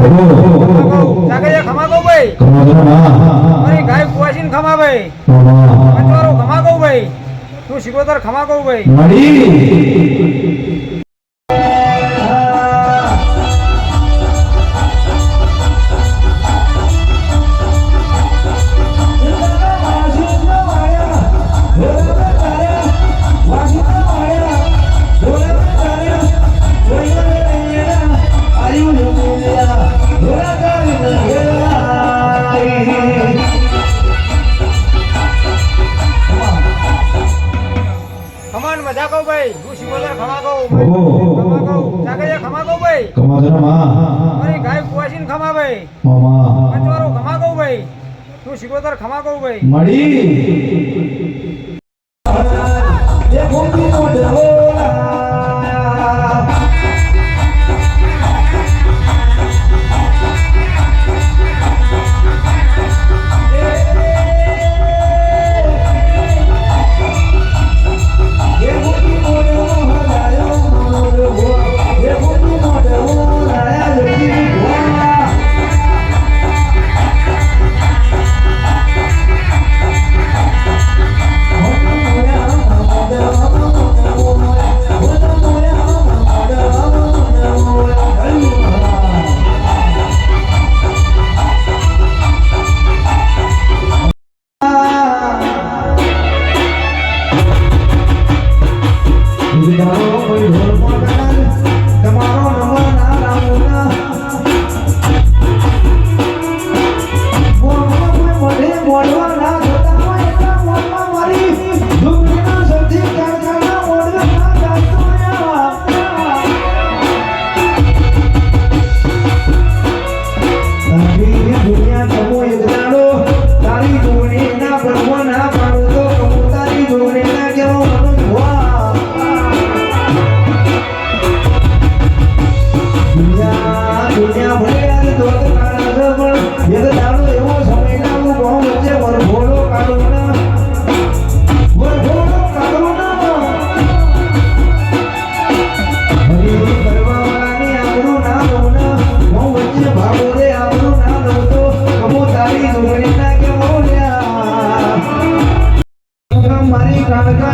જાગરિયા ખમા કહું ભાઈ મારી ગાય કુવાસીને ખમા ભાઈ પંચવારો ખમા કહું ભાઈ તું શિકોતર ખમા કહું ભાઈ મજા કહું ભાઈ હું શિકોતર ખમા કહું જાગરિયા ખમા કહું ભાઈ મારી ગાય કુવાસીને ખમા ભાઈ પંચવારો ખમા કહું ભાઈ તું શિકોતર ખમા કહું ભાઈ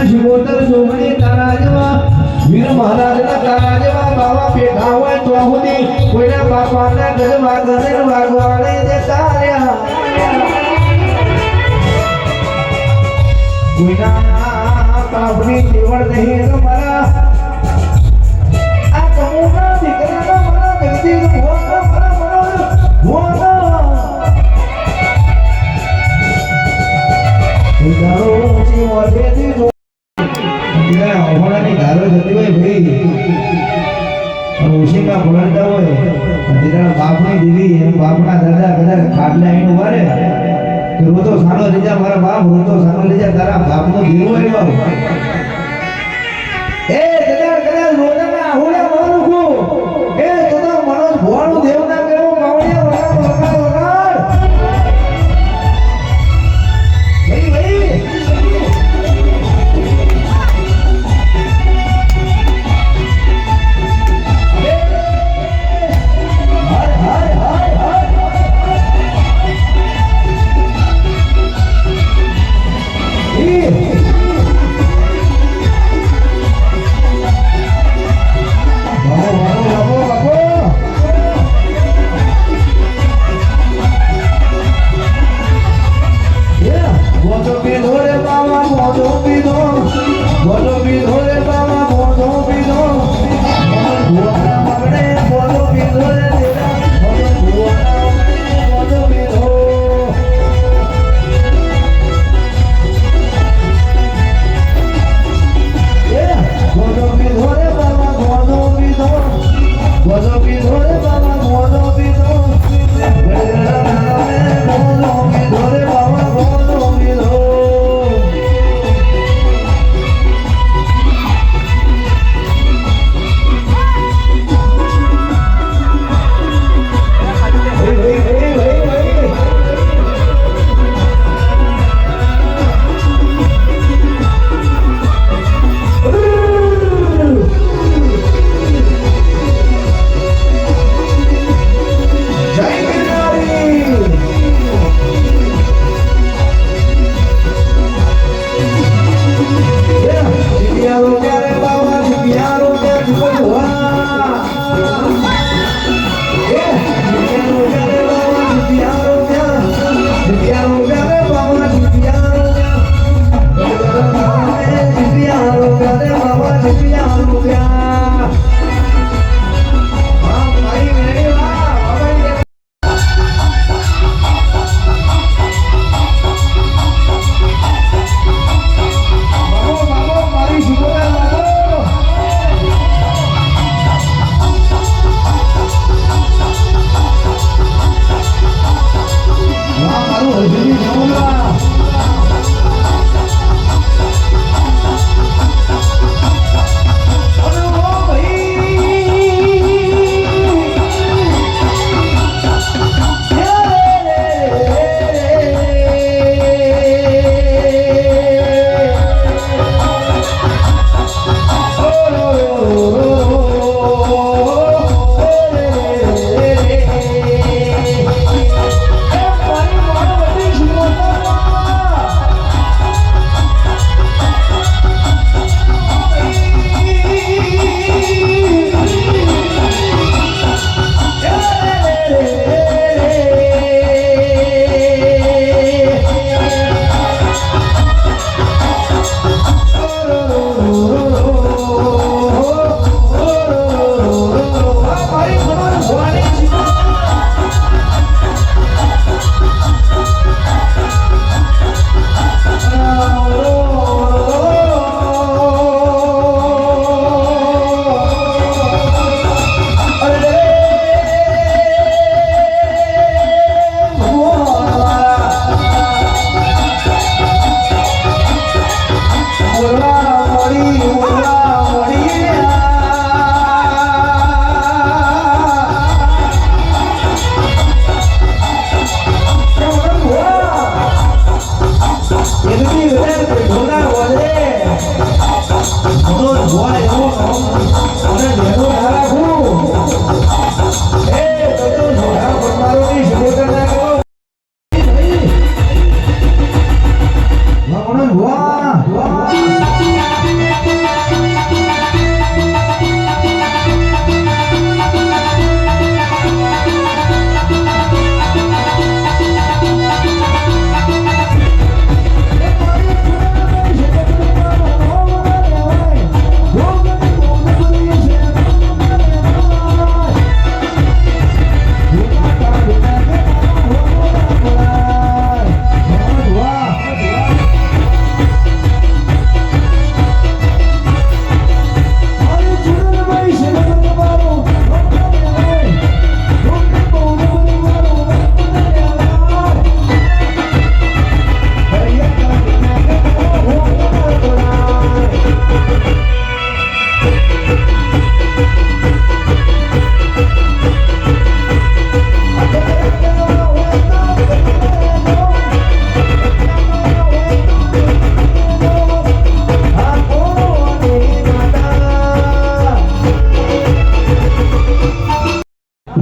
શિકોતર જોગણી તારા જેવા વીર મહારાજના તારા જેવા બાવા પેઠા હોય તો સુધી કોઈના બાપાના ગજવા ગજર વાગવાડે દેતા રહ્યા કોઈના બાપની તેવડ નહીં મારા આ કમુના દીકરાના મારા જગદીશ ભગવાનના મારા મનો ઊંચી વર્ગેથી હોવાની ધારો જતી હોય ભાઈ ઓશિકા બોલાતા હોય તેના બાપની દીવી એમ બાપના દાદા કદાચ ખાટલા એને વારે કે રોતો સાનો લીજા મારા બાપ રોતો સાનો લીજા તારા બાપનો દીવો આવ્યો એ કદાચ રોજાના આહુડા મારું એ તો મનોજ ભોળું દેવના કેવો કાવડિયા વગાડ ભાઈ ભાઈ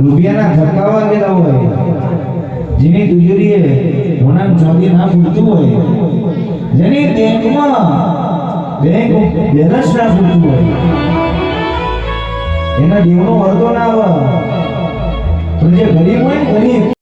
રૂપિયાના ધક્કાવા ગયેલા હોય, જેની તિજોરીએ હોનાનું ચાંદી ના પૂરતું હોય, જેની બેંકમાં બેંક બેલેન્સ ના પૂરતું હોય, એના દેવનો અડધો ના આવે. પણ જે ગરીબ હોય ને ગરીબ